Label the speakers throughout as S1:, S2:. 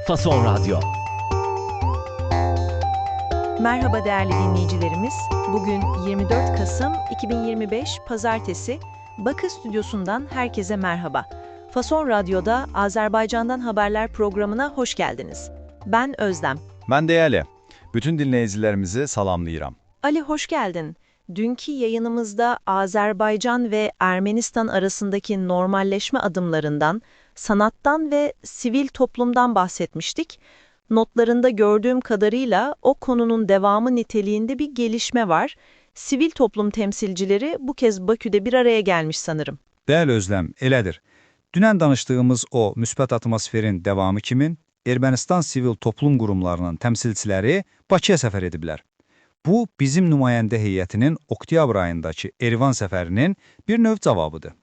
S1: Fason Radyo.
S2: Merhaba değerli dinleyicilerimiz. Bugün 24 Kasım 2025 Pazartesi. Bakı Stüdyosu'ndan herkese merhaba. Fason Radyo'da Azerbaycan'dan Haberler programına hoş geldiniz. Ben Özlem.
S3: Ben de Ali. Bütün dinleyicilerimizi salamlayıram.
S2: Ali hoş geldin. Dünkü yayınımızda Azerbaycan ve Ermenistan arasındaki normalleşme adımlarından, sanattan ve sivil toplumdan bahsetmiştik. Notlarında gördüğüm kadarıyla o konunun devamı niteliğinde bir gelişme var. Sivil toplum temsilcileri bu kez Bakü'de bir araya gelmiş sanırım.
S3: Değerli Özlem, elədir. Dünən danışdığımız o müsbət atmosferin devamı kimin? Ermənistan sivil toplum qurumlarının təmsilçiləri Bakıya səfər ediblər. Bu, bizim nümayəndə heyətinin oktyabr ayındakı Erivan səfərinin bir növ cavabıdır.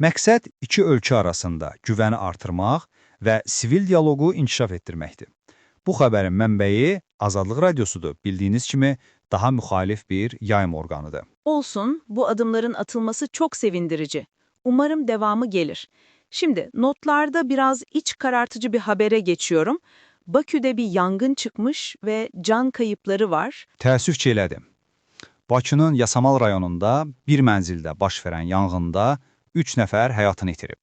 S3: Məqsəd iki ölkə arasında güvəni artırmaq və sivil dialoqu inkişaf etdirməkdir. Bu xəbərin mənbəyi Azadlıq Radyosudur. Bildiyiniz kimi daha müxalif bir yayım orqanıdır.
S2: Olsun, bu adımların atılması çok sevindirici. Umarım devamı gelir. Şimdi notlarda biraz iç karartıcı bir habere geçiyorum. Bakü'de bir yangın çıkmış ve can kayıpları var.
S3: Təəssüf ki, elədir. Bakının Yasamal rayonunda bir mənzildə baş verən yanğında 3 nəfər həyatını itirib.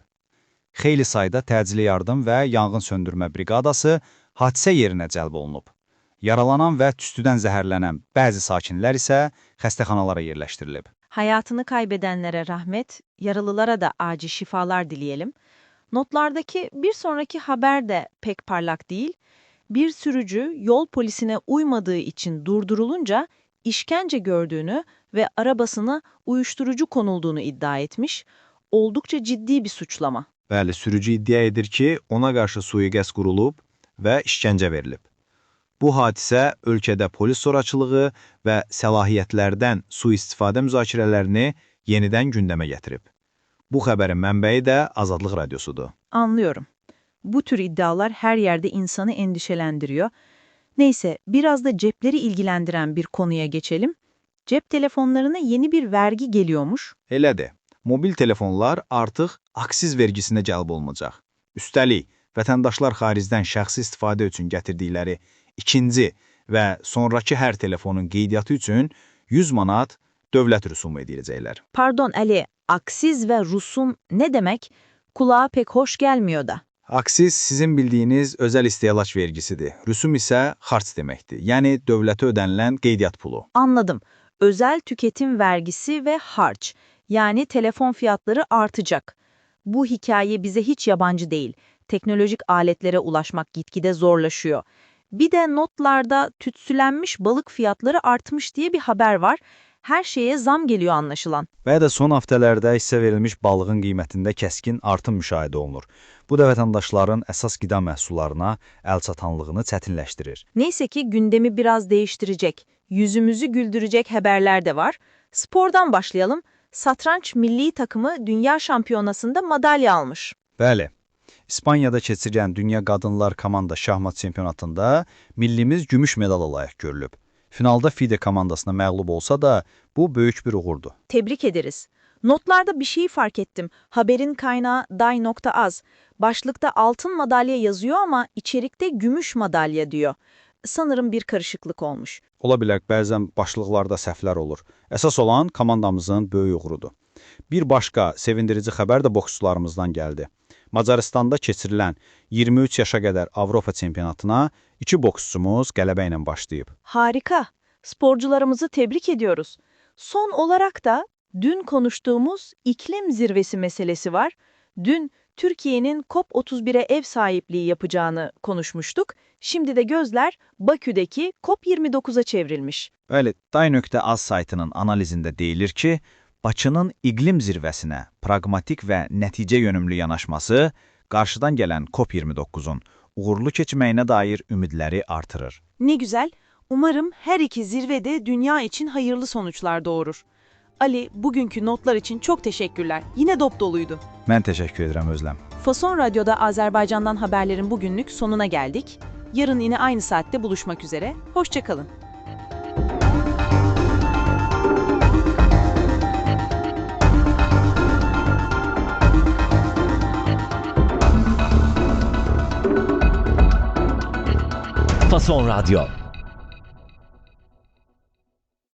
S3: Xeyli sayda təcili yardım və yanğın söndürmə briqadası hadisə yerinə cəlb olunub. Yaralanan və tüstüdən zəhərlənən bəzi sakinlər isə xəstəxanalara yerləşdirilib.
S2: Hayatını kaybedenlere rahmet, yaralılara da acil şifalar dileyelim. Notlardaki bir sonraki haber de pek parlak değil. Bir sürücü yol polisine uymadığı için durdurulunca işkence gördüğünü ve arabasına uyuşturucu konulduğunu iddia etmiş. Oldukça ciddi bir suçlama.
S4: Bəli, sürücü iddia edir ki, ona qarşı sui-qəsd qurulub və işgəncə verilib. Bu hadisə ölkədə polis zorakılığı və səlahiyyətlərdən sui-istifadə müzakirələrini yenidən gündəmə gətirib. Bu xəbərin mənbəyi də Azadlıq Radyosudur.
S2: Anlıyorum. Bu tür iddialar her yerde insanı endişelendiriyor. Neyse, biraz da cepleri ilgilendiren bir konuya geçelim. Cep telefonlarına yeni bir vergi geliyormuş.
S4: Elədir, mobil telefonlar artıq aksiz vergisinə cəlb olunacaq. Üstəlik, vətəndaşlar xaricdən şəxsi istifadə üçün gətirdikləri ikinci və sonraki hər telefonun qeydiyyatı üçün 100 manat dövlət rüsumu ediləcəklər.
S2: Pardon Ali, aksiz ve rusum ne demek? Kulağa pek hoş gelmiyor da.
S4: Aksiz sizin bildiyiniz özəl istehlac vergisidir. Rüsum isə xarc deməkdir. Yəni dövlətə ödənilən qeydiyyat pulu.
S2: Anladım. Özel tüketim vergisi ve harç. Yani telefon fiyatları artacak. Bu hikaye bize hiç yabancı değil. Teknolojik aletlere ulaşmak gitgide zorlaşıyor. Bir de notlarda tütsülenmiş balık fiyatları artmış diye bir haber var. Her şeye zam geliyor anlaşılan.
S4: Və də son həftələrdə hissə verilmiş balığın qiymətində kəskin artım müşahidə olunur. Bu da vətəndaşların əsas qida məhsullarına əlçatanlığını çətinləşdirir.
S2: Neyse ki gündemi biraz değiştirecek, yüzümüzü güldürecek haberler de var. Spordan başlayalım. Satranç milli takımı dünya şampiyonasında madalya almış.
S4: Bəli, İspaniyada keçirilən Dünya Qadınlar Komanda Şahmat Çempionatında millimiz gümüş medala layiq görülüb. Finalda FIDE komandasına məğlub olsa da bu böyük bir uğurdu.
S2: Tebrik ederiz. Notlarda bir şeyi fark ettim. Haberin kaynağı day.az. Başlıkta altın madalya yazıyor ama içerikte gümüş madalya diyor. Sanırım bir karışıklık olmuş.
S4: Ola bilər, bəzən başlıqlarda səhvlər olur. Əsas olan komandamızın böyük uğurudur. Bir başqa sevindirici xəbər də boksçularımızdan gəldi. Macaristanda keçirilən 23 yaşa qədər Avropa çempionatına 2 boksçumuz qələbə ilə başlayıb.
S2: Harika. Sporcularımızı tebrik ediyoruz. Son olarak da dün konuştuğumuz iklim zirvesi meselesi var. Dün Türkiye'nin COP31'e ev sahipliği yapacağını konuşmuştuk. Şimdi de gözler Bakü'deki COP29'a çevrilmiş.
S4: Bəli, Day.az saytının analizində deyilir ki, Bakının iqlim zirvəsinə praqmatik və nəticə yönümlü yanaşması qarşıdan gələn COP29'un uğurlu keçməyinə dair ümidləri artırır.
S2: Ne güzel. Umarım her iki zirvede dünya için hayırlı sonuçlar doğurur. Ali, bugünkü notlar için çok teşekkürler. Yine dop doluydu.
S4: Mən təşəkkür edirəm Özlem.
S2: Fason Radyo'da Azerbaycan'dan haberlerin bugünlük sonuna geldik. Yarın yine aynı saatte buluşmak üzere. Hoşça kalın.
S1: Hafta Son Radyo.